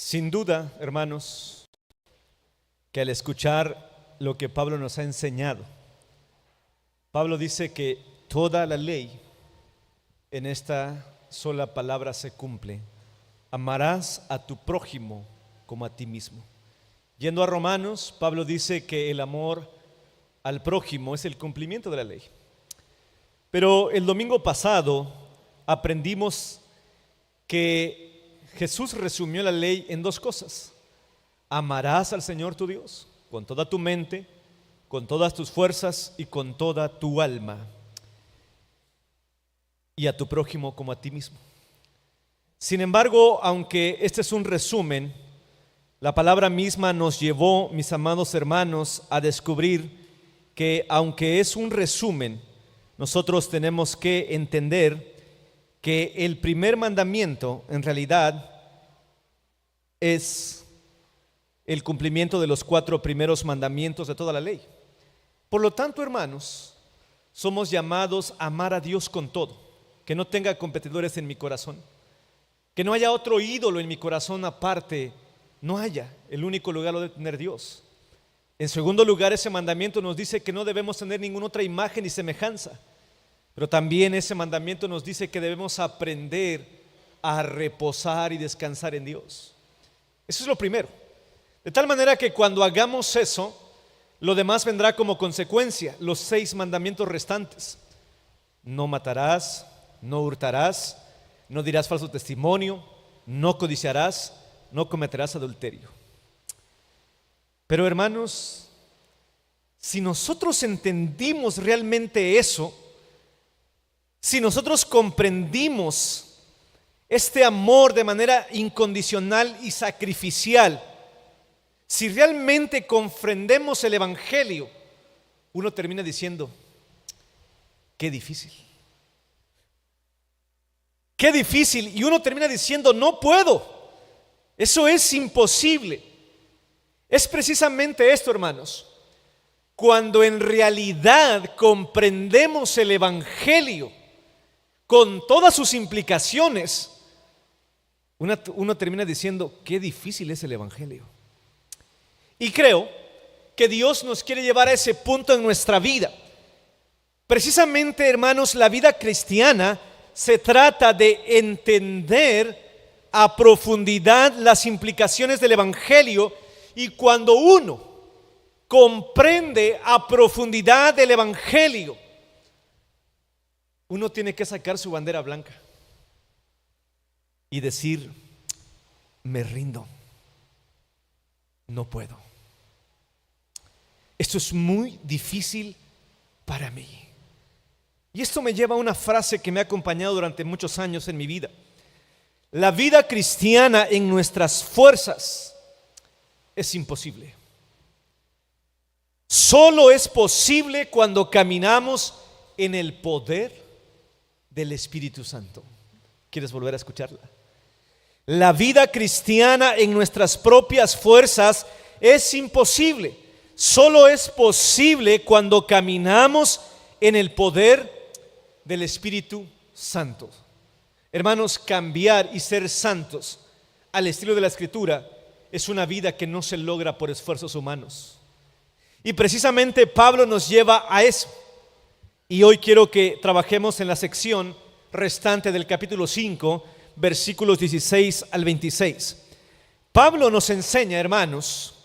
Sin duda, hermanos, que al escuchar lo que Pablo nos ha enseñado, Pablo dice que toda la ley en esta sola palabra se cumple: amarás a tu prójimo como a ti mismo. Yendo a Romanos, Pablo dice que el amor al prójimo es el cumplimiento de la ley. Pero el domingo pasado aprendimos que Jesús resumió la ley en dos cosas: amarás al Señor tu Dios con toda tu mente, con todas tus fuerzas y con toda tu alma, y a tu prójimo como a ti mismo. Sin embargo, aunque este es un resumen, la palabra misma nos llevó, mis amados hermanos, a descubrir que aunque es un resumen, nosotros tenemos que entender que el primer mandamiento en realidad es el cumplimiento de los 4 primeros mandamientos de toda la ley. Por lo tanto, hermanos, somos llamados a amar a Dios con todo, que no tenga competidores en mi corazón, que no haya otro ídolo en mi corazón aparte, no haya. El único lugar lo debe tener Dios. En segundo lugar, ese mandamiento nos dice que no debemos tener ninguna otra imagen ni semejanza. Pero también ese mandamiento nos dice que debemos aprender a reposar y descansar en Dios. Eso es lo primero. De tal manera que cuando hagamos eso, lo demás vendrá como consecuencia, los 6 mandamientos restantes: no matarás, no hurtarás, no dirás falso testimonio, no codiciarás, no cometerás adulterio. Pero hermanos, si nosotros entendimos realmente eso, si nosotros comprendimos este amor de manera incondicional y sacrificial, si realmente comprendemos el Evangelio, uno termina diciendo: qué difícil. Qué difícil. Y uno termina diciendo: no puedo. Eso es imposible. Es precisamente esto, hermanos. Cuando en realidad comprendemos el Evangelio con todas sus implicaciones, uno termina diciendo: qué difícil es el Evangelio. Y creo que Dios nos quiere llevar a ese punto en nuestra vida. Precisamente, hermanos, la vida cristiana se trata de entender a profundidad las implicaciones del Evangelio, y cuando uno comprende a profundidad el Evangelio, uno tiene que sacar su bandera blanca y decir: me rindo, no puedo. Esto es muy difícil para mí. Y esto me lleva a una frase que me ha acompañado durante muchos años en mi vida: la vida cristiana en nuestras fuerzas es imposible. Solo es posible cuando caminamos en el poder del Espíritu Santo. ¿Quieres volver a escucharla? La vida cristiana en nuestras propias fuerzas es imposible. Solo es posible cuando caminamos en el poder del Espíritu Santo. Hermanos, cambiar y ser santos al estilo de la Escritura es una vida que no se logra por esfuerzos humanos. Y precisamente Pablo nos lleva a eso. Y hoy quiero que trabajemos en la sección restante del capítulo 5, versículos 16 al 26. Pablo nos enseña, hermanos,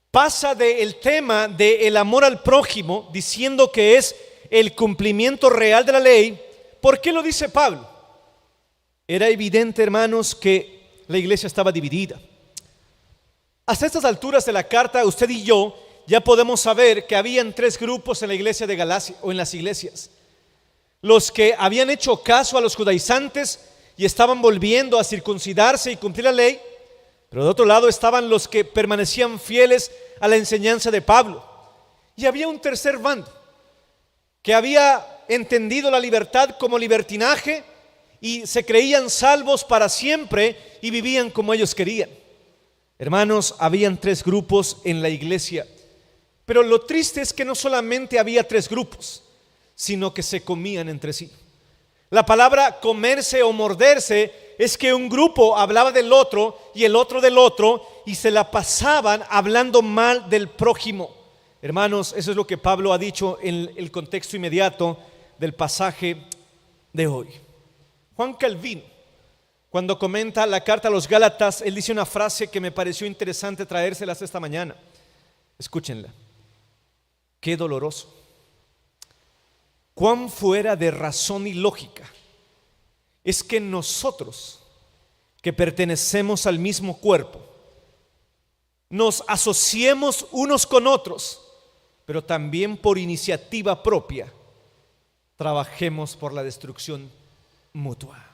pasa del tema del amor al prójimo, diciendo que es el cumplimiento real de la ley. ¿Por qué lo dice Pablo? Era evidente, hermanos, que la iglesia estaba dividida. Hasta estas alturas de la carta, usted y yo ya podemos saber que habían 3 grupos en la iglesia de Galacia, o en las iglesias: los que habían hecho caso a los judaizantes y estaban volviendo a circuncidarse y cumplir la ley. Pero de otro lado estaban los que permanecían fieles a la enseñanza de Pablo. Y había un tercer bando que había entendido la libertad como libertinaje y se creían salvos para siempre y vivían como ellos querían. Hermanos, habían 3 grupos en la iglesia. Pero lo triste es que no solamente había 3 grupos, sino que se comían entre sí. La palabra comerse o morderse es que un grupo hablaba del otro y el otro del otro y se la pasaban hablando mal del prójimo. Hermanos, eso es lo que Pablo ha dicho en el contexto inmediato del pasaje de hoy. Juan Calvino, cuando comenta la carta a los Gálatas, él dice una frase que me pareció interesante traérselas esta mañana. Escúchenla. Qué doloroso, cuán fuera de razón y lógica es que nosotros, que pertenecemos al mismo cuerpo, nos asociemos unos con otros, pero también por iniciativa propia trabajemos por la destrucción mutua.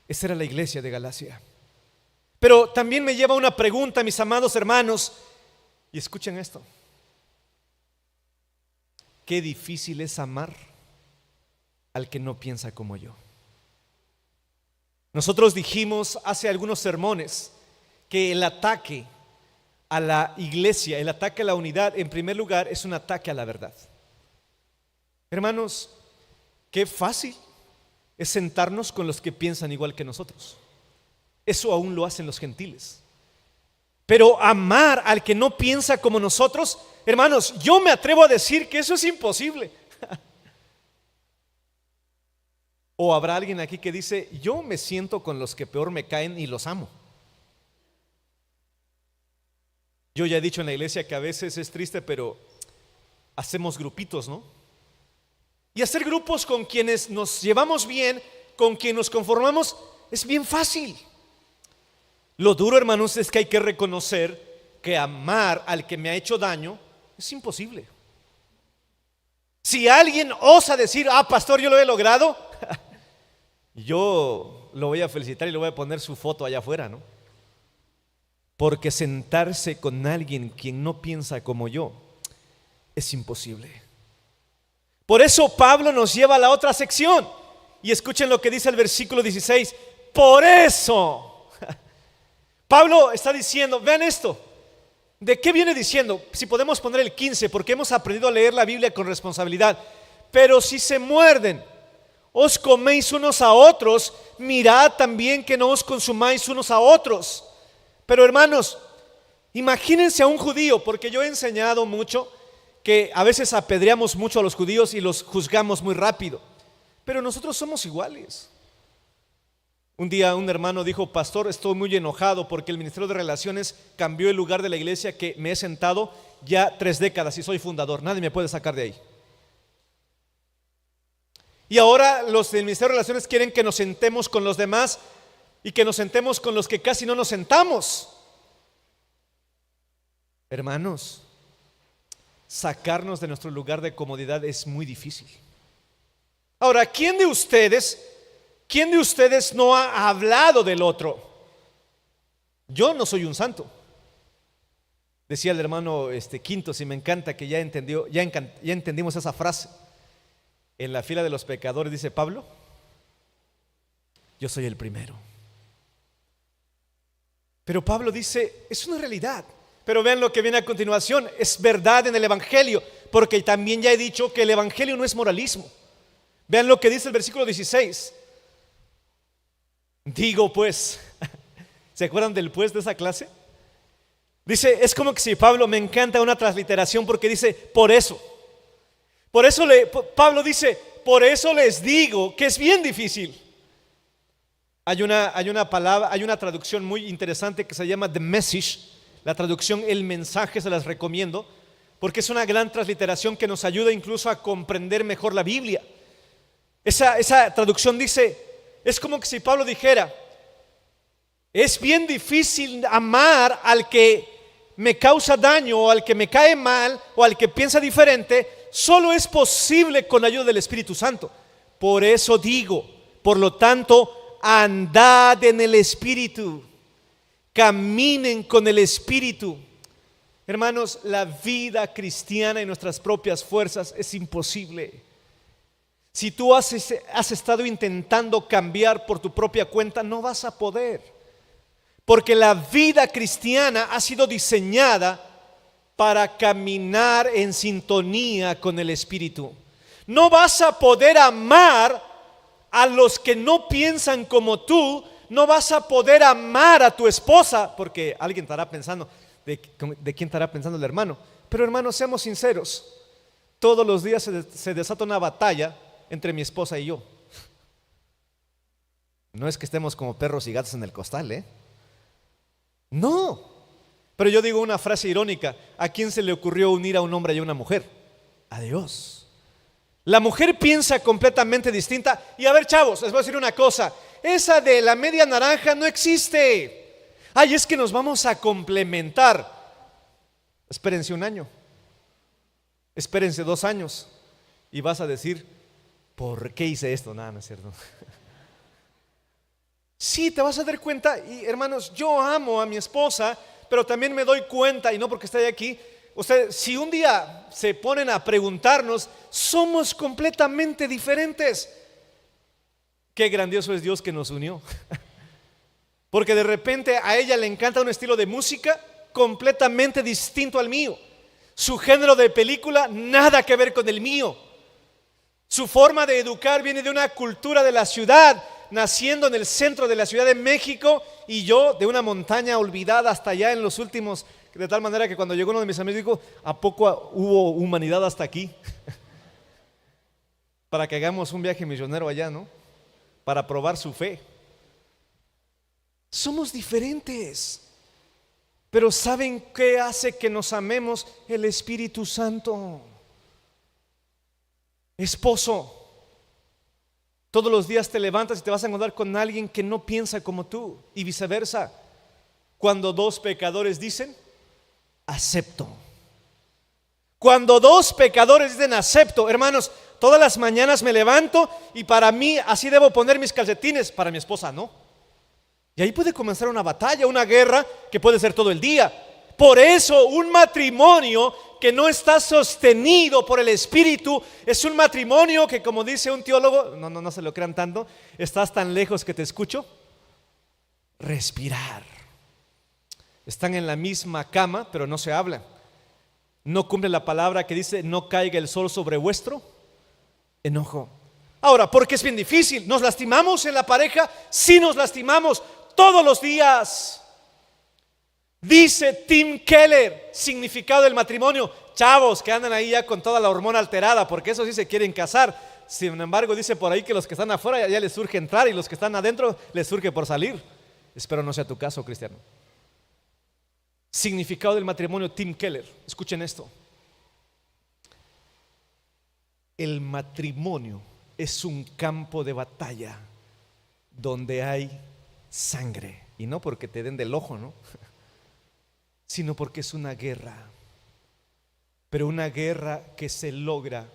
Esa era la iglesia de Galacia. Pero también me lleva a una pregunta, mis amados hermanos, y escuchen esto: qué difícil es amar al que no piensa como yo. Nosotros dijimos hace algunos sermones que el ataque a la iglesia, el ataque a la unidad, en primer lugar, es un ataque a la verdad. Hermanos, qué fácil es sentarnos con los que piensan igual que nosotros. Eso aún lo hacen los gentiles. Pero amar al que no piensa como nosotros, hermanos, yo me atrevo a decir que eso es imposible. O habrá alguien aquí que dice: yo me siento con los que peor me caen y los amo. Yo ya he dicho en la iglesia que a veces es triste, pero hacemos grupitos, ¿no? Y hacer grupos con quienes nos llevamos bien, con quienes nos conformamos, es bien fácil. Lo duro, hermanos, es que hay que reconocer que amar al que me ha hecho daño es imposible. Si alguien osa decir: pastor, yo lo he logrado, yo lo voy a felicitar y le voy a poner su foto allá afuera, ¿no? Porque sentarse con alguien quien no piensa como yo es imposible. Por eso Pablo nos lleva a la otra sección. Y escuchen lo que dice el versículo 16. Por eso Pablo está diciendo, vean esto, ¿de qué viene diciendo? Si podemos poner el 15, porque hemos aprendido a leer la Biblia con responsabilidad. Pero si se muerden, os coméis unos a otros, mirad también que no os consumáis unos a otros. Pero hermanos, imagínense a un judío, porque yo he enseñado mucho que a veces apedreamos mucho a los judíos y los juzgamos muy rápido, pero nosotros somos iguales. Un día un hermano dijo: pastor, estoy muy enojado porque el Ministerio de Relaciones cambió el lugar de la iglesia que me he sentado ya 3 décadas y soy fundador, nadie me puede sacar de ahí. Y ahora los del Ministerio de Relaciones quieren que nos sentemos con los demás y que nos sentemos con los que casi no nos sentamos. Hermanos, sacarnos de nuestro lugar de comodidad es muy difícil. Ahora, ¿quién de ustedes no ha hablado del otro? Yo no soy un santo. Decía el hermano Quintos, y me encanta que ya entendimos esa frase. En la fila de los pecadores dice Pablo: yo soy el primero. Pero Pablo dice, es una realidad. Pero vean lo que viene a continuación, es verdad en el Evangelio, porque también ya he dicho que el Evangelio no es moralismo. Vean lo que dice el versículo 16. Digo pues, ¿se acuerdan del pues de esa clase? Dice, es como que si Pablo, me encanta una transliteración porque dice, por eso. Pablo dice, por eso les digo que es bien difícil. Hay una palabra, hay una traducción muy interesante que se llama The Message. La traducción El mensaje, se las recomiendo, porque es una gran transliteración que nos ayuda incluso a comprender mejor la Biblia. Esa traducción dice, es como que si Pablo dijera, es bien difícil amar al que me causa daño, o al que me cae mal, o al que piensa diferente. Solo es posible con la ayuda del Espíritu Santo. Por eso digo, por lo tanto, andad en el Espíritu, caminen con el Espíritu. Hermanos, la vida cristiana en nuestras propias fuerzas es imposible. Si tú has estado intentando cambiar por tu propia cuenta, no vas a poder, porque la vida cristiana ha sido diseñada para caminar en sintonía con el Espíritu. No vas a poder amar a los que no piensan como tú, no vas a poder amar a tu esposa, porque alguien estará pensando, ¿de quién estará pensando el hermano? Pero hermanos, seamos sinceros, todos los días se desata una batalla entre mi esposa y yo. No es que estemos como perros y gatos en el costal, ¿eh? No. Pero yo digo una frase irónica: ¿a quién se le ocurrió unir a un hombre y a una mujer? A Dios. La mujer piensa completamente distinta. Y a ver, chavos, les voy a decir una cosa: esa de la media naranja no existe. Ay, es que nos vamos a complementar. Espérense un año, espérense 2 años, y vas a decir, ¿por qué hice esto? Nada, no es cierto. Sí, te vas a dar cuenta. Y hermanos, yo amo a mi esposa, pero también me doy cuenta, y no porque esté aquí, ustedes, si un día se ponen a preguntarnos, somos completamente diferentes. Qué grandioso es Dios que nos unió. Porque de repente a ella le encanta un estilo de música completamente distinto al mío. Su género de película nada que ver con el mío. Su forma de educar viene de una cultura de la ciudad, naciendo en el centro de la Ciudad de México, y yo de una montaña olvidada hasta allá en los últimos, de tal manera que cuando llegó uno de mis amigos dijo, ¿a poco hubo humanidad hasta aquí? Para que hagamos un viaje misionero allá, ¿no? Para probar su fe. Somos diferentes, pero ¿saben qué hace que nos amemos? El Espíritu Santo. Esposo, todos los días te levantas y te vas a encontrar con alguien que no piensa como tú, y viceversa. Cuando 2 pecadores dicen, acepto. Cuando 2 pecadores dicen acepto, hermanos, todas las mañanas me levanto y para mí así debo poner mis calcetines, para mi esposa no. Y ahí puede comenzar una batalla, una guerra que puede ser todo el día. Por eso un matrimonio que no está sostenido por el Espíritu es un matrimonio que, como dice un teólogo, no se lo crean tanto, estás tan lejos que te escucho respirar. Están en la misma cama, pero no se hablan. No cumple la palabra que dice, no caiga el sol sobre vuestro enojo. Ahora, porque es bien difícil, ¿nos lastimamos en la pareja? Sí, nos lastimamos todos los días. Dice Tim Keller, significado del matrimonio. Chavos que andan ahí ya con toda la hormona alterada, porque esos sí se quieren casar. Sin embargo, dice por ahí que los que están afuera ya les surge entrar, y los que están adentro les surge por salir. Espero no sea tu caso, cristiano. Significado del matrimonio, Tim Keller. Escuchen esto. El matrimonio es un campo de batalla donde hay sangre, y no porque te den del ojo, ¿no? Sino porque es una guerra, pero una guerra que se logra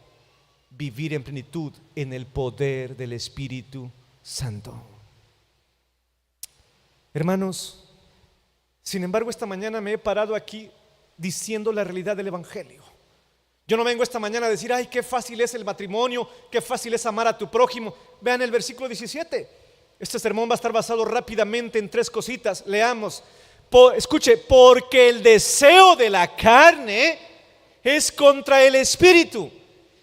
vivir en plenitud en el poder del Espíritu Santo. Hermanos, sin embargo, esta mañana me he parado aquí diciendo la realidad del Evangelio. Yo no vengo esta mañana a decir, ay, qué fácil es el matrimonio, qué fácil es amar a tu prójimo. Vean el versículo 17. Este sermón va a estar basado rápidamente en 3 cositas. Leamos. Escuche, porque el deseo de la carne es contra el espíritu,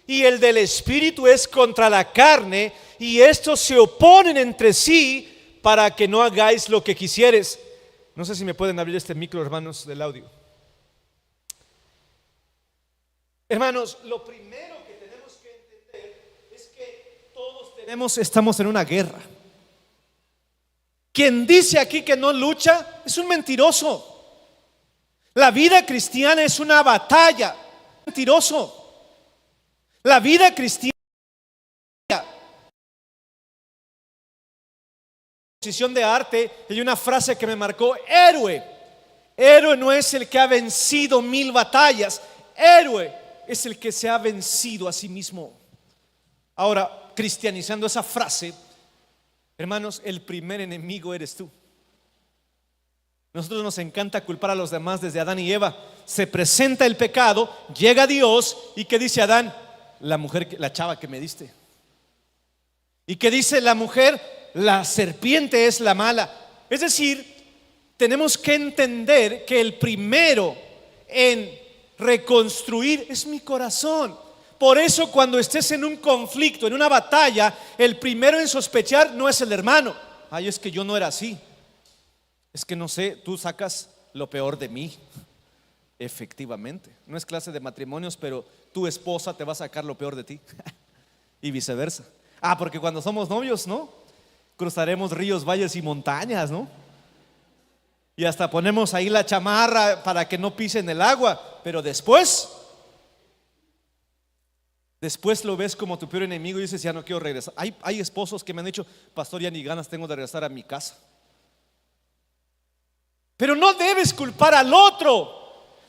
y el del espíritu es contra la carne, y estos se oponen entre sí para que no hagáis lo que quisieres. No sé si me pueden abrir este micro, hermanos, del audio. Hermanos, lo primero que tenemos que entender es que todos estamos en una guerra. Quien dice aquí que no lucha es un mentiroso. La vida cristiana es una batalla. Mentiroso. La vida cristiana, exposición de arte, hay una frase que me marcó: héroe. Héroe no es el que ha vencido 1000 batallas. Héroe es el que se ha vencido a sí mismo. Ahora, cristianizando esa frase, hermanos, el primer enemigo eres tú. Nosotros nos encanta culpar a los demás desde Adán y Eva. Se presenta el pecado, llega Dios, y ¿qué dice Adán? La mujer, la chava que me diste. ¿Y qué dice la mujer? La serpiente es la mala. Es decir, tenemos que entender que el primero en reconstruir es mi corazón. Por eso cuando estés en un conflicto, en una batalla, el primero en sospechar no es el hermano. Ay, es que yo no era así. Es que no sé, tú sacas lo peor de mí. Efectivamente, no es clase de matrimonios, pero tu esposa te va a sacar lo peor de ti. Y viceversa. Porque cuando somos novios, ¿no? Cruzaremos ríos, valles y montañas, ¿no? Y hasta ponemos ahí la chamarra para que no pisen el agua. Pero después lo ves como tu peor enemigo y dices, ya no quiero regresar. Hay esposos que me han dicho, pastor, ya ni ganas tengo de regresar a mi casa. Pero no debes culpar al otro.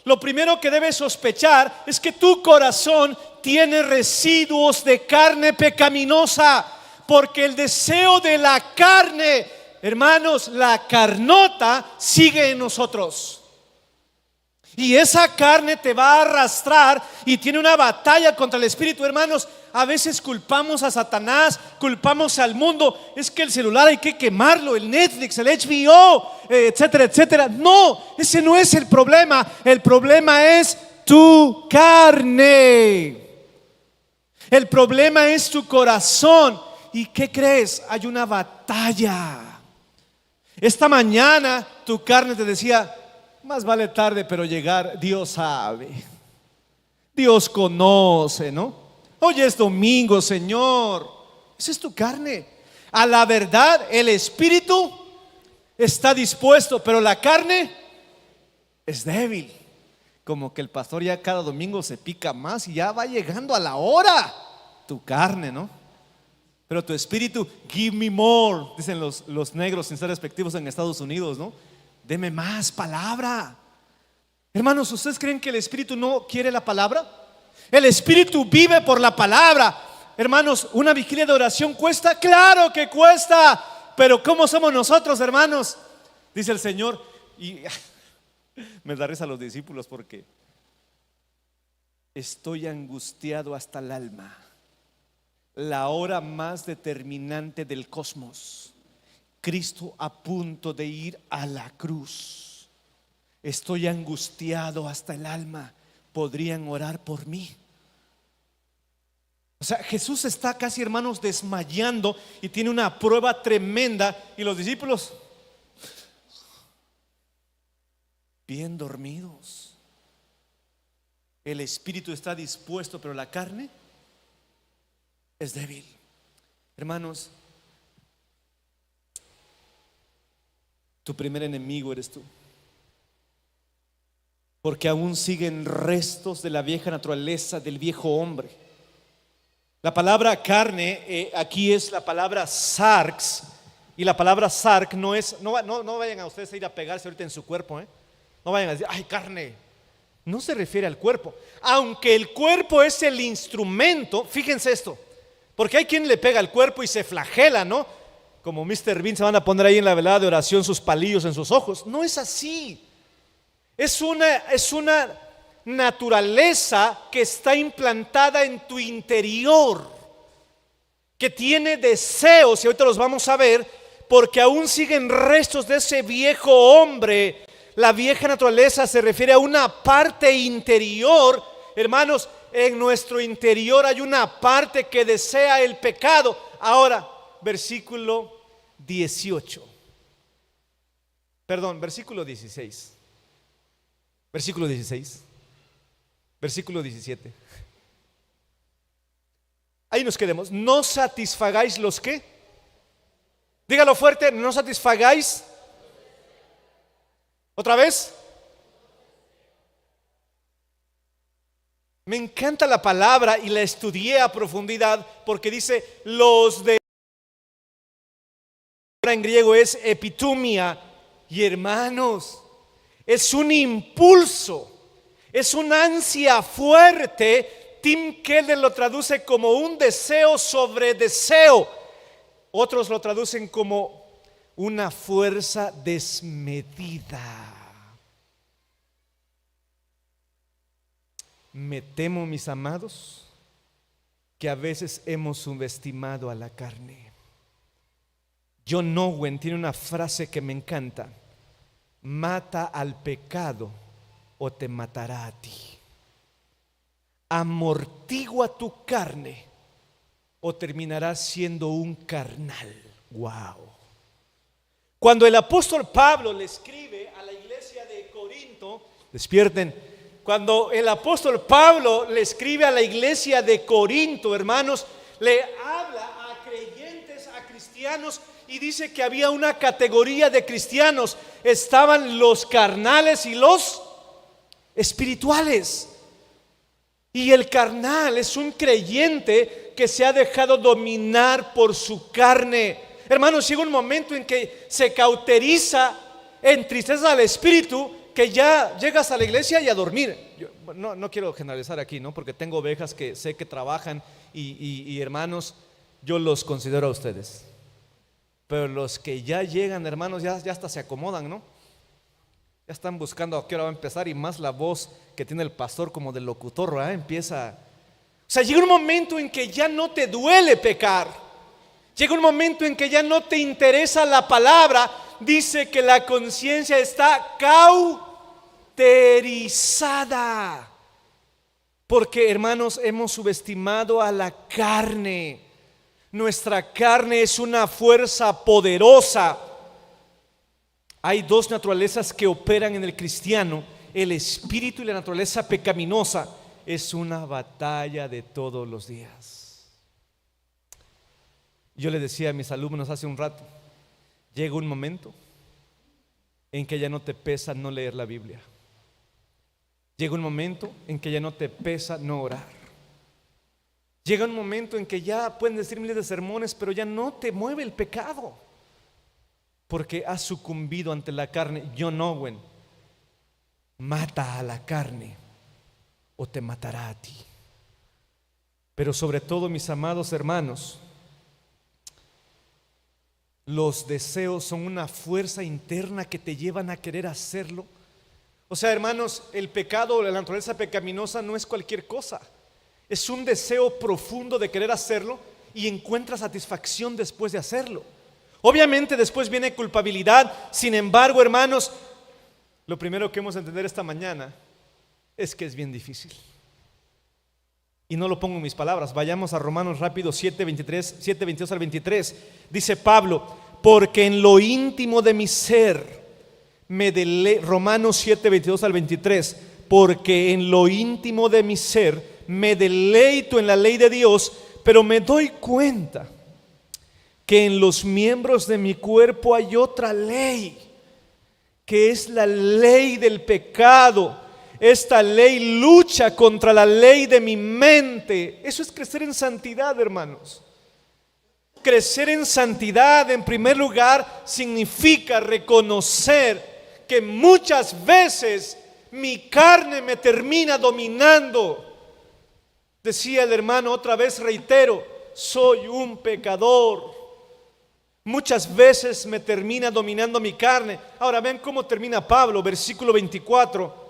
Lo primero que debes sospechar es que tu corazón tiene residuos de carne pecaminosa, porque el deseo de la carne, hermanos, la carnota sigue en nosotros. Y esa carne te va a arrastrar y tiene una batalla contra el espíritu. Hermanos, a veces culpamos a Satanás, culpamos al mundo. Es que el celular hay que quemarlo, el Netflix, el HBO, etcétera, etcétera. No, ese no es el problema. El problema es tu carne. El problema es tu corazón. ¿Y qué crees? Hay una batalla. Esta mañana tu carne te decía, más vale tarde pero llegar. Dios sabe, Dios conoce, ¿no? Hoy es domingo, Señor. Esa es tu carne. A la verdad, el espíritu está dispuesto, pero la carne es débil. Como que el pastor ya cada domingo se pica más y ya va llegando a la hora. Tu carne, ¿no? Pero tu espíritu, give me more, dicen los negros sin ser respectivos en Estados Unidos, ¿no? Deme más palabra. Hermanos, ¿ustedes creen que el espíritu no quiere la palabra? El espíritu vive por la palabra. Hermanos, ¿una vigilia de oración cuesta? Claro que cuesta. Pero ¿cómo somos nosotros, hermanos? Dice el Señor. Y me da risa a los discípulos porque estoy angustiado hasta el alma. La hora más determinante del cosmos. Cristo a punto de ir a la cruz. Estoy angustiado hasta el alma. ¿Podrían orar por mí? O sea, Jesús está casi, hermanos, desmayando y tiene una prueba tremenda. Y los discípulos bien dormidos. El espíritu está dispuesto, pero la carne es débil. Hermanos, tu primer enemigo eres tú, porque aún siguen restos de la vieja naturaleza, del viejo hombre. La palabra carne aquí es la palabra sarx, y la palabra sarx no es, no vayan a ustedes a ir a pegarse ahorita en su cuerpo, no vayan a decir, ay, carne. No se refiere al cuerpo, aunque el cuerpo es el instrumento. Fíjense esto, porque hay quien le pega al cuerpo y se flagela, ¿no? Como Mr. Bean se van a poner ahí en la velada de oración sus palillos en sus ojos. No es así. Es una naturaleza que está implantada en tu interior, que tiene deseos, y ahorita los vamos a ver, porque aún siguen restos de ese viejo hombre. La vieja naturaleza se refiere a una parte interior. Hermanos, en nuestro interior hay una parte que desea el pecado. Ahora, versículo 18. Perdón, versículo 16. Versículo 16. Versículo 17. Ahí nos quedemos. No satisfagáis los que. Dígalo fuerte, no satisfagáis. ¿Otra vez? Me encanta la palabra y la estudié a profundidad porque dice los de, en griego es epitumia. Y hermanos, es un impulso, es una ansia fuerte. Tim Keller lo traduce como un deseo sobre deseo. Otros lo traducen como una fuerza desmedida. Me temo, mis amados, que a veces hemos subestimado a la carne. John Owen tiene una frase que me encanta: mata al pecado o te matará a ti. amortigua tu carne o terminarás siendo un carnal. Wow. Cuando el apóstol Pablo le escribe a la iglesia de Corinto, despierten, cuando el apóstol Pablo le escribe a la iglesia de Corinto, hermanos, le habla a creyentes, a cristianos, y dice que había una categoría de cristianos. Estaban los carnales y los espirituales. Y el carnal es un creyente que se ha dejado dominar por su carne. Hermanos, llega un momento en que se cauteriza en tristeza al espíritu, que ya llegas a la iglesia y a dormir. Yo no quiero generalizar aquí, ¿no? Porque tengo ovejas que sé que trabajan y hermanos, yo los considero a ustedes. Pero los que ya llegan, hermanos, ya hasta se acomodan, ¿no? Ya están buscando a qué hora va a empezar, y más la voz que tiene el pastor como del locutor, ¿verdad? Empieza. O sea, llega un momento en que ya no te duele pecar. Llega un momento en que ya no te interesa la palabra. Dice que la conciencia está cauterizada. Porque, hermanos, hemos subestimado a la carne. Nuestra carne es una fuerza poderosa. Hay dos naturalezas que operan en el cristiano: el espíritu y la naturaleza pecaminosa. Es una batalla de todos los días. Yo le decía a mis alumnos hace un rato, llega un momento en que ya no te pesa no leer la Biblia. Llega un momento en que ya no te pesa no orar. Llega un momento en que ya pueden decir miles de sermones, pero ya no te mueve el pecado, porque has sucumbido ante la carne. John Owen: mata a la carne o te matará a ti. Pero sobre todo, mis amados hermanos, los deseos son una fuerza interna que te llevan a querer hacerlo. O sea, hermanos, el pecado, la naturaleza pecaminosa no es cualquier cosa. Es un deseo profundo de querer hacerlo y encuentra satisfacción después de hacerlo. Obviamente después viene culpabilidad. Sin embargo, hermanos, lo primero que hemos de entender esta mañana es que es bien difícil. Y no lo pongo en mis palabras. Vayamos a Romanos rápido 7:22 al 23. Dice Pablo: porque en lo íntimo de mi ser me deleito. Romanos 7:22 al 23. Porque en lo íntimo de mi ser me deleito en la ley de Dios, pero me doy cuenta que en los miembros de mi cuerpo hay otra ley, que es la ley del pecado. Esta ley lucha contra la ley de mi mente. Eso es crecer en santidad, hermanos. Crecer en santidad, en primer lugar, significa reconocer que muchas veces mi carne me termina dominando. Decía el hermano, otra vez reitero, soy un pecador. Muchas veces me termina dominando mi carne. Ahora ven cómo termina Pablo, versículo 24.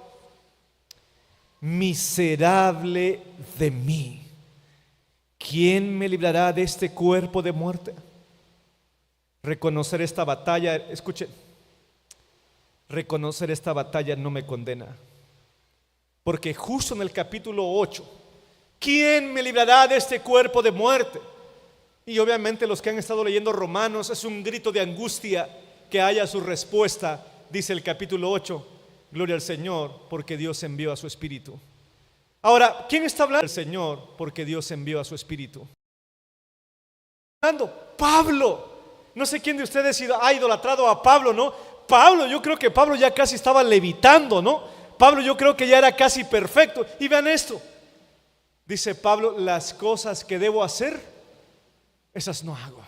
Miserable de mí, ¿quién me librará de este cuerpo de muerte? Reconocer esta batalla, escuchen, reconocer esta batalla no me condena. Porque justo en el capítulo 8, ¿quién me librará de este cuerpo de muerte? Y obviamente los que han estado leyendo Romanos, es un grito de angustia que haya su respuesta. Dice el capítulo 8, gloria al Señor, porque Dios envió a su Espíritu. Ahora, ¿quién está hablando? El Señor, porque Dios envió a su Espíritu. Pablo. No sé quién de ustedes ha idolatrado a Pablo, ¿no? Pablo, yo creo que Pablo ya casi estaba levitando, ¿no? Pablo, yo creo que ya era casi perfecto. Y vean esto. Dice Pablo: las cosas que debo hacer, esas no hago.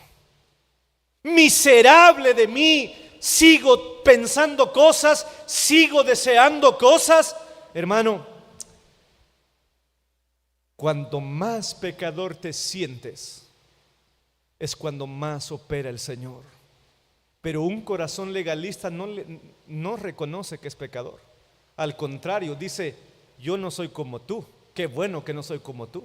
Miserable de mí, sigo pensando cosas, sigo deseando cosas. Hermano, cuando más pecador te sientes, es cuando más opera el Señor. Pero un corazón legalista no reconoce que es pecador. Al contrario, dice: yo no soy como tú. Qué bueno que no soy como tú.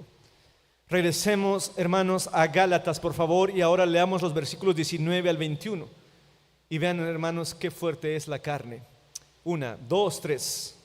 Regresemos, hermanos, a Gálatas, por favor, y ahora leamos los versículos 19 al 21. Y vean, hermanos, qué fuerte es la carne. 1, 2, 3.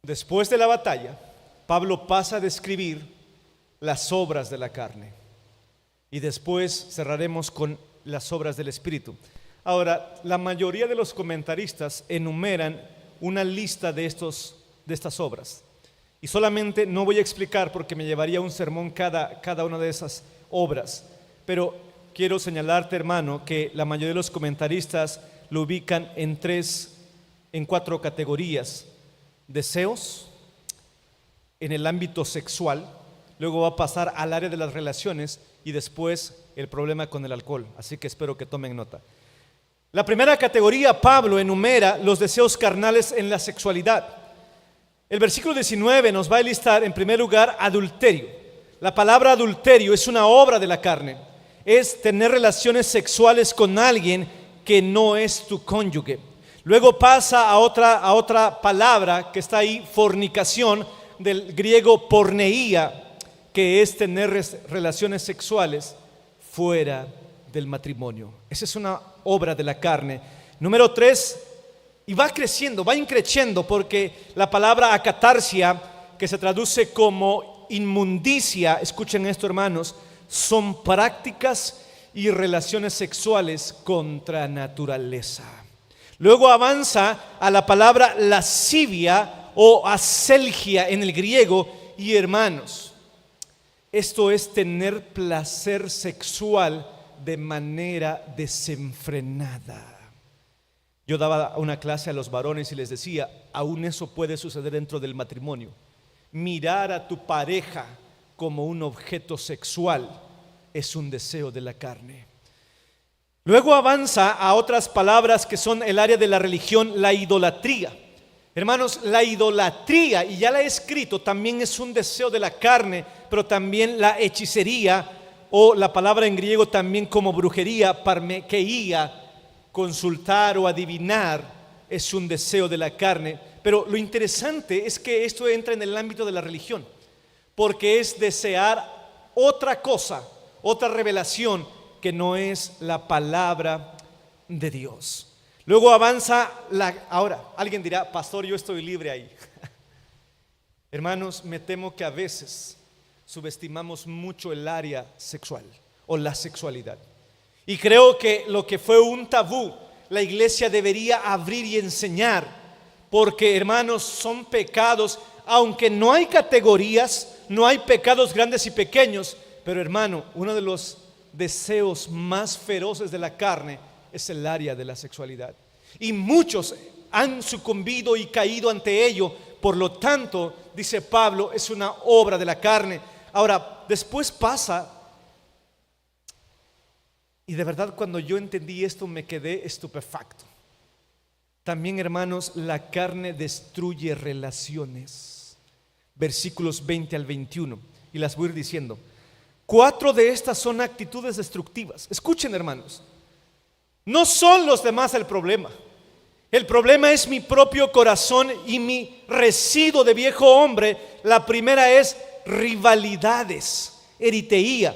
Después de la batalla, Pablo pasa a describir las obras de la carne. Y después cerraremos con las obras del Espíritu. Ahora, la mayoría de los comentaristas enumeran una lista de estas obras. Y solamente no voy a explicar porque me llevaría un sermón cada una de esas obras. Pero quiero señalarte, hermano, que la mayoría de los comentaristas lo ubican en 4 categorías: deseos, en el ámbito sexual, luego va a pasar al área de las relaciones y después el problema con el alcohol. Así que espero que tomen nota. La primera categoría, Pablo enumera los deseos carnales en la sexualidad. El versículo 19 nos va a listar en primer lugar adulterio. La palabra adulterio es una obra de la carne. Es tener relaciones sexuales con alguien que no es tu cónyuge. Luego pasa a otra palabra que está ahí, fornicación, del griego porneía, que es tener relaciones sexuales fuera del matrimonio. Esa es una obra de la carne. Número 3, y va creciendo, va increciendo, porque la palabra acatarsia, que se traduce como inmundicia, escuchen esto, hermanos, son prácticas y relaciones sexuales contra naturaleza. Luego avanza a la palabra lascivia o aselgia en el griego, y hermanos, esto es tener placer sexual de manera desenfrenada. Yo daba una clase a los varones y les decía, aún eso puede suceder dentro del matrimonio. Mirar a tu pareja como un objeto sexual es un deseo de la carne. Luego avanza a otras palabras que son el área de la religión, la idolatría. Hermanos, la idolatría, y ya la he escrito, también es un deseo de la carne, pero también la hechicería, o la palabra en griego también como brujería, parmekeía, consultar o adivinar, es un deseo de la carne. Pero lo interesante es que esto entra en el ámbito de la religión, porque es desear otra cosa, otra revelación que no es la palabra de Dios. Luego avanza ahora alguien dirá, pastor, yo estoy libre ahí. Hermanos, me temo que a veces subestimamos mucho el área sexual o la sexualidad. Y creo que lo que fue un tabú, la iglesia debería abrir y enseñar, porque, hermanos, son pecados, aunque no hay categorías, no hay pecados grandes y pequeños, pero, hermano, uno de los deseos más feroces de la carne es el área de la sexualidad. Y muchos han sucumbido y caído ante ello. Por lo tanto, dice Pablo, es una obra de la carne. Ahora, después pasa, y de verdad cuando yo entendí esto me quedé estupefacto. También, hermanos, la carne destruye relaciones. Versículos 20 al 21. Y las voy a ir diciendo. 4 de estas son actitudes destructivas. Escuchen, hermanos. No son los demás el problema. El problema es mi propio corazón y mi residuo de viejo hombre. La primera es rivalidades, eriteía,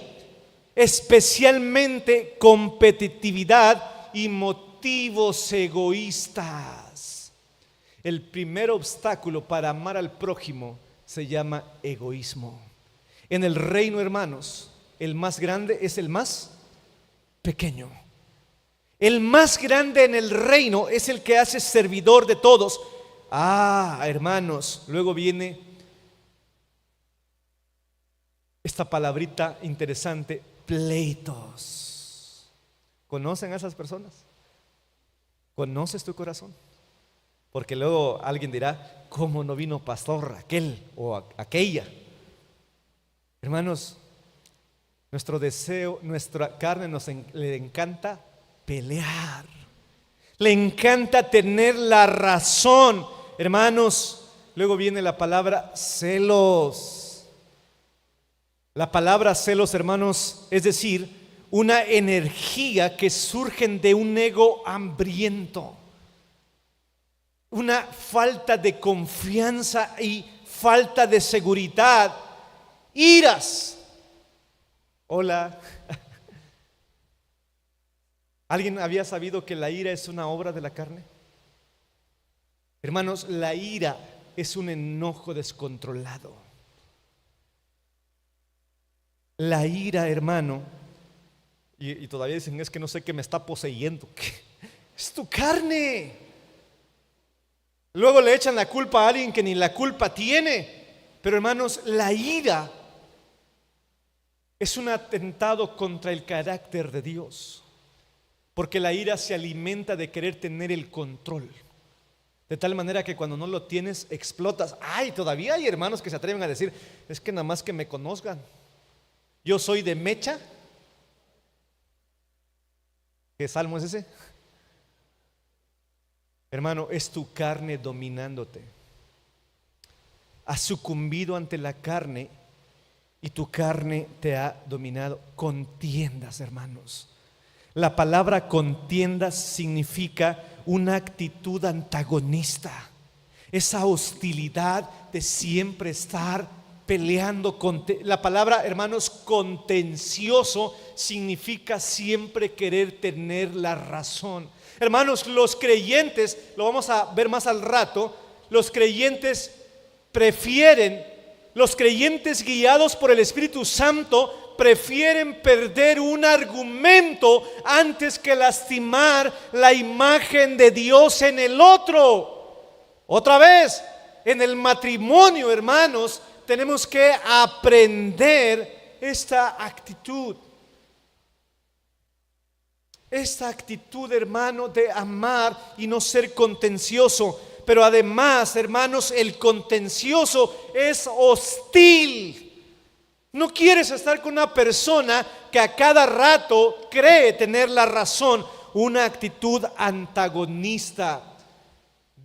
especialmente competitividad y motivos egoístas. El primer obstáculo para amar al prójimo se llama egoísmo. En el reino, hermanos, el más grande es el más pequeño. El más grande en el reino es el que hace servidor de todos. Hermanos, luego viene esta palabrita interesante, pleitos. ¿Conocen a esas personas? ¿Conoces tu corazón? Porque luego alguien dirá, ¿cómo no vino pastor aquel o aquella? Hermanos, nuestro deseo, nuestra carne le encanta pelear, le encanta tener la razón. Hermanos, luego viene la palabra celos. La palabra celos, hermanos, es decir, una energía que surge de un ego hambriento, una falta de confianza y falta de seguridad, iras. Hola. ¿Alguien había sabido que la ira es una obra de la carne? Hermanos, la ira es un enojo descontrolado. La ira, hermano, y todavía dicen, es que no sé qué me está poseyendo. ¿Qué? Es tu carne. Luego le echan la culpa a alguien que ni la culpa tiene. Pero hermanos, la ira es un atentado contra el carácter de Dios, porque la ira se alimenta de querer tener el control, de tal manera que cuando no lo tienes explotas. Ay, todavía hay hermanos que se atreven a decir, es que nada más que me conozcan, yo soy de mecha. ¿Qué salmo es ese? Hermano, es tu carne dominándote. Has sucumbido ante la carne y tu carne te ha dominado. Contiendas, hermanos. La palabra contiendas significa una actitud antagonista, esa hostilidad de siempre estar peleando. La palabra, hermanos, contencioso significa siempre querer tener la razón. Hermanos, los creyentes, lo vamos a ver más al rato, los creyentes guiados por el Espíritu Santo prefieren perder un argumento antes que lastimar la imagen de Dios en el otro. Otra vez, en el matrimonio, hermanos, tenemos que aprender esta actitud. Esta actitud, hermano, de amar y no ser contencioso. Pero además, hermanos, el contencioso es hostil. No quieres estar con una persona que a cada rato cree tener la razón. Una actitud antagonista.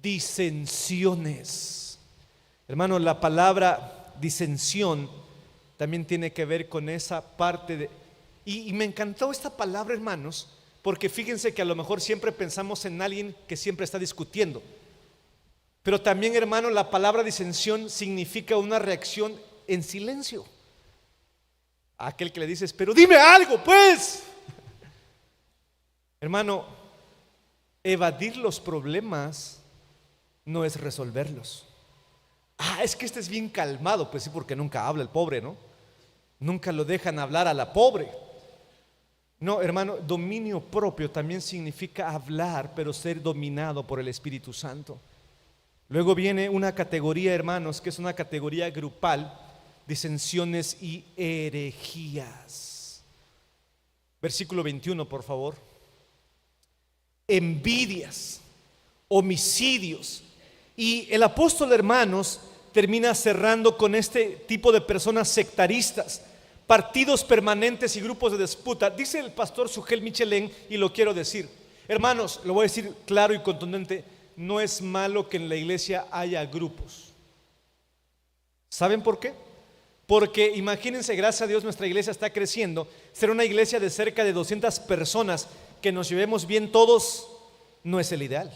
Disensiones. Hermanos, la palabra disensión también tiene que ver con esa parte de... Y me encantó esta palabra, hermanos, porque fíjense que a lo mejor siempre pensamos en alguien que siempre está discutiendo. Pero también, hermano, la palabra disensión significa una reacción en silencio. A aquel que le dices, pero dime algo, pues. Hermano, evadir los problemas no es resolverlos. Es que este es bien calmado. Pues sí, porque nunca habla el pobre, ¿no? Nunca lo dejan hablar a la pobre. No, hermano, dominio propio también significa hablar, pero ser dominado por el Espíritu Santo. Luego viene una categoría, hermanos, que es una categoría grupal: disensiones y herejías. Versículo 21, por favor. Envidias, homicidios. Y el apóstol, hermanos, termina cerrando con este tipo de personas sectaristas, partidos permanentes y grupos de disputa. Dice el pastor Sugel Michelén, y lo quiero decir, hermanos, lo voy a decir claro y contundente: no es malo que en la iglesia haya grupos. ¿Saben por qué? Porque imagínense, gracias a Dios nuestra iglesia está creciendo. Ser una iglesia de cerca de 200 personas, que nos llevemos bien todos, no es el ideal.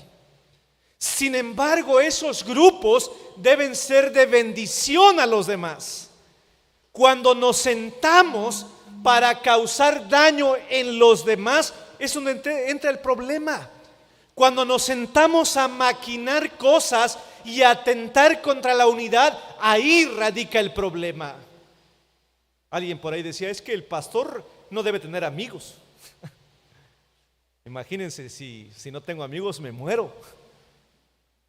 Sin embargo, esos grupos deben ser de bendición a los demás. Cuando nos sentamos para causar daño en los demás, es donde entra el problema. Cuando nos sentamos a maquinar cosas y a atentar contra la unidad, ahí radica el problema. Alguien por ahí decía, es que el pastor no debe tener amigos. Imagínense, si no tengo amigos me muero.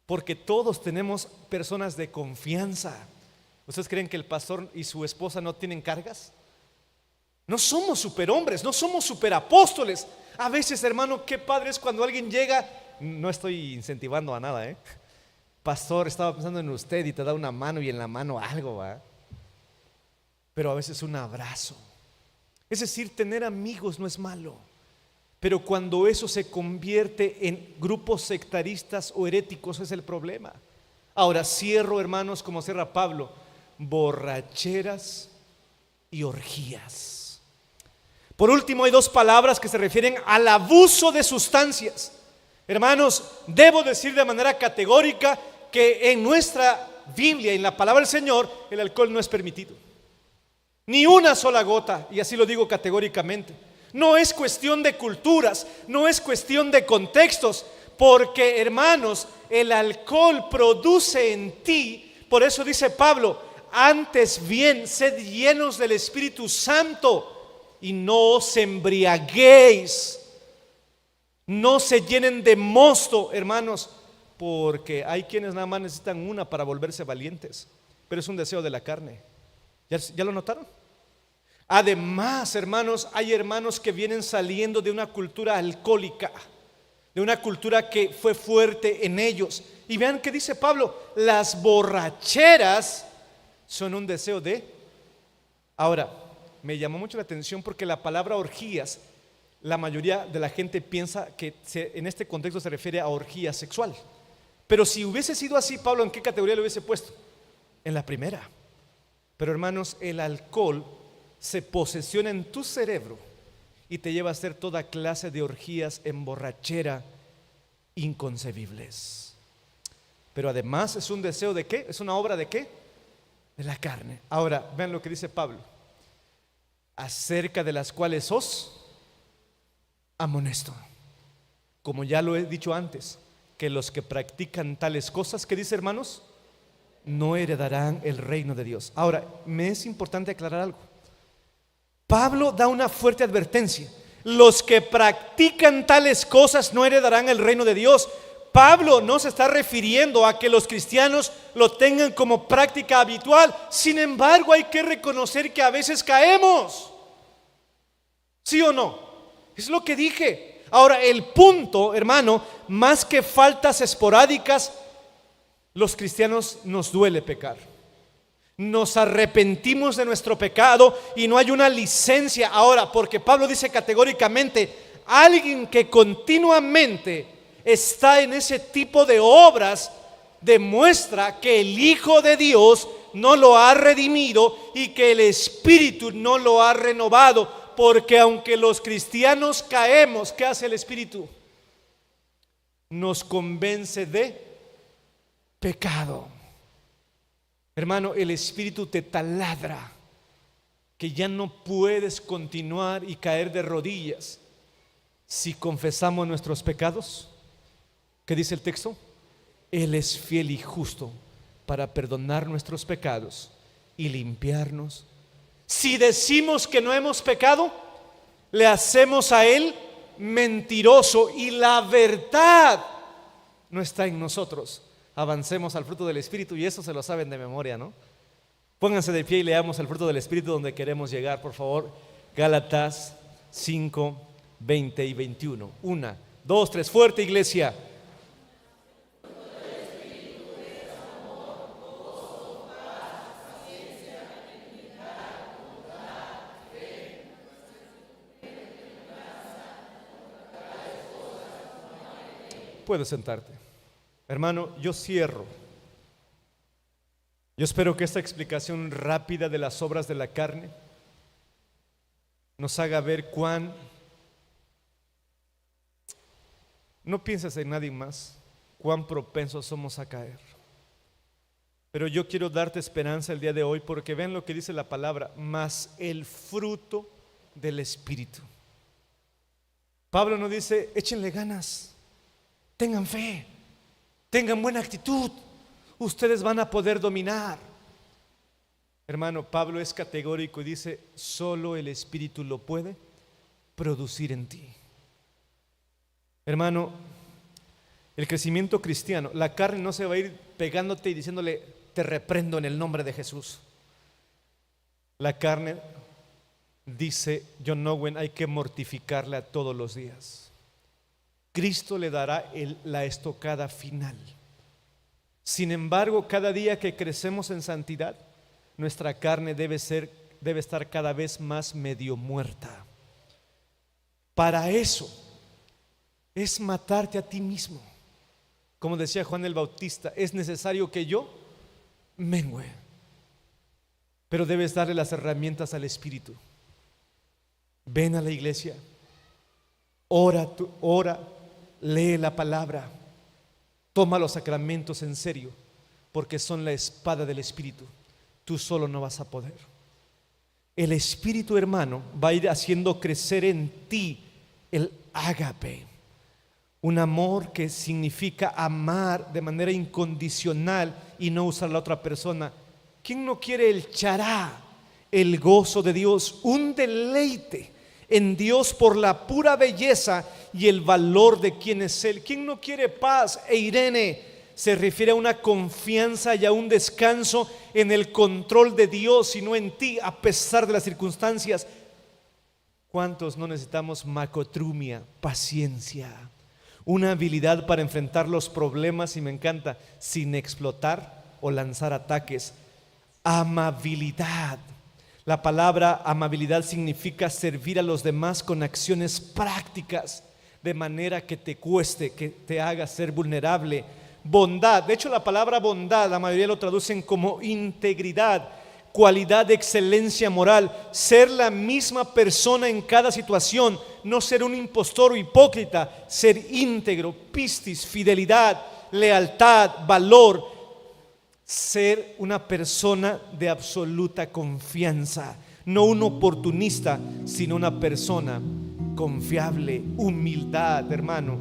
Porque todos tenemos personas de confianza. ¿Ustedes creen que el pastor y su esposa no tienen cargas? No somos superhombres, no somos superapóstoles. A veces, hermano, qué padre es cuando alguien llega. No estoy incentivando a nada, Pastor, estaba pensando en usted, y te da una mano y en la mano algo, ¿va? Pero a veces un abrazo. Es decir, tener amigos no es malo. Pero cuando eso se convierte en grupos sectaristas o heréticos, es el problema. Ahora cierro, hermanos, como cierra Pablo: borracheras y orgías. Por último, hay dos palabras que se refieren al abuso de sustancias. Hermanos, debo decir de manera categórica que en nuestra Biblia, en la palabra del Señor, el alcohol no es permitido. Ni una sola gota, y así lo digo categóricamente. No es cuestión de culturas, no es cuestión de contextos, Porque, hermanos, el alcohol produce en ti, por eso dice Pablo, antes bien, sed llenos del Espíritu Santo y no os embriaguéis. No se llenen de mosto, hermanos, porque hay quienes nada más necesitan una para volverse valientes, pero es un deseo de la carne. ¿Ya lo notaron? Además, hermanos, hay hermanos que vienen saliendo de una cultura alcohólica, de una cultura que fue fuerte en ellos. Y vean que dice Pablo, las borracheras son un deseo de... Ahora, me llamó mucho la atención porque la palabra orgías, la mayoría de la gente piensa que en este contexto se refiere a orgía sexual. Pero si hubiese sido así, Pablo, ¿en qué categoría lo hubiese puesto? En la primera. Pero hermanos, el alcohol se posesiona en tu cerebro y te lleva a hacer toda clase de orgías en borrachera inconcebibles. Pero además es un deseo de ¿qué? ¿Es una obra de qué? De la carne. Ahora, vean lo que dice Pablo. Acerca de las cuales os amonesto. Como ya lo he dicho antes, que los que practican tales cosas, ¿qué dice, hermanos? No heredarán el reino de Dios. Ahora, me es importante aclarar algo. Pablo da una fuerte advertencia. Los que practican tales cosas no heredarán el reino de Dios. Pablo no se está refiriendo a que los cristianos lo tengan como práctica habitual. Sin embargo, hay que reconocer que a veces caemos. ¿Sí o no? Es lo que dije. Ahora, el punto, hermano, más que faltas esporádicas, los cristianos nos duele pecar. Nos arrepentimos de nuestro pecado y no hay una licencia ahora, porque Pablo dice categóricamente, alguien que continuamente está en ese tipo de obras demuestra que el Hijo de Dios no lo ha redimido y que el Espíritu no lo ha renovado, porque aunque los cristianos caemos, ¿qué hace el Espíritu? Nos convence de pecado. Hermano, el Espíritu te taladra que ya no puedes continuar y caer de rodillas si confesamos nuestros pecados. ¿Qué dice el texto? Él es fiel y justo para perdonar nuestros pecados y limpiarnos. Si decimos que no hemos pecado, le hacemos a Él mentiroso y la verdad no está en nosotros. Avancemos al fruto del Espíritu y eso se lo saben de memoria, ¿no? Pónganse de pie y leamos el fruto del Espíritu donde queremos llegar, por favor. Gálatas 5, 20 y 21. 1, 2, 3, fuerte, iglesia. Puedes sentarte. Hermano, yo cierro. Yo espero que esta explicación rápida de las obras de la carne nos haga ver no pienses en nadie más, cuán propensos somos a caer. Pero yo quiero darte esperanza el día de hoy, porque ven lo que dice la palabra, más el fruto del Espíritu. Pablo no dice, échenle ganas, tengan fe, tengan buena actitud, ustedes van a poder dominar. Hermano, Pablo es categórico y dice, solo el Espíritu lo puede producir en ti. Hermano, el crecimiento cristiano, la carne no se va a ir pegándote y diciéndole, te reprendo en el nombre de Jesús. La carne, dice John Owen, hay que mortificarla todos los días. Cristo le dará la estocada final. Sin embargo, cada día que crecemos en santidad, nuestra carne debe estar cada vez más medio muerta. Para eso es matarte a ti mismo. Como decía Juan el Bautista, es necesario que yo mengüe, pero debes darle las herramientas al Espíritu. Ven a la iglesia, ora, lee la palabra, toma los sacramentos en serio, porque son la espada del Espíritu. Tú solo no vas a poder. El Espíritu, hermano, va a ir haciendo crecer en ti el ágape. Un amor que significa amar de manera incondicional y no usar a la otra persona. ¿Quién no quiere el chará, el gozo de Dios, un deleite en Dios por la pura belleza y el valor de quien es Él? ¿Quién no quiere paz? E Irene se refiere a una confianza y a un descanso en el control de Dios y no en ti, a pesar de las circunstancias. ¿Cuántos no necesitamos macotrumia, paciencia, una habilidad para enfrentar los problemas? Y me encanta, sin explotar o lanzar ataques. Amabilidad. La palabra amabilidad significa servir a los demás con acciones prácticas, de manera que te cueste, que te haga ser vulnerable. Bondad, de hecho la palabra bondad, la mayoría lo traducen como integridad, cualidad de excelencia moral, ser la misma persona en cada situación, no ser un impostor o hipócrita, ser íntegro, pistis, fidelidad, lealtad, valor, ser una persona de absoluta confianza, no un oportunista, sino una persona confiable. Humildad, hermanos,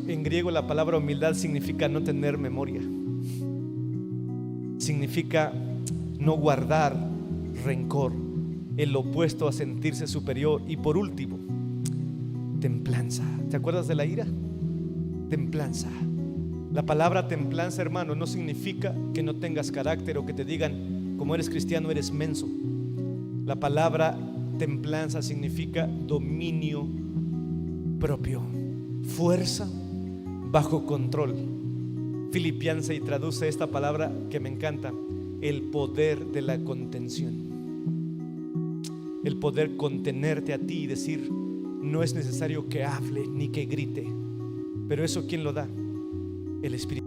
en griego la palabra humildad significa no tener memoria, significa no guardar rencor, el opuesto a sentirse superior. Y por último, templanza. ¿Te acuerdas de la ira? Templanza. La palabra templanza, hermano, no significa que no tengas carácter o que te digan, como eres cristiano eres menso. La palabra templanza significa dominio propio, fuerza bajo control. Filipenses traduce esta palabra que me encanta: el poder de la contención. El poder contenerte a ti y decir, no es necesario que hable ni que grite. Pero eso, ¿quién lo da? El Espíritu.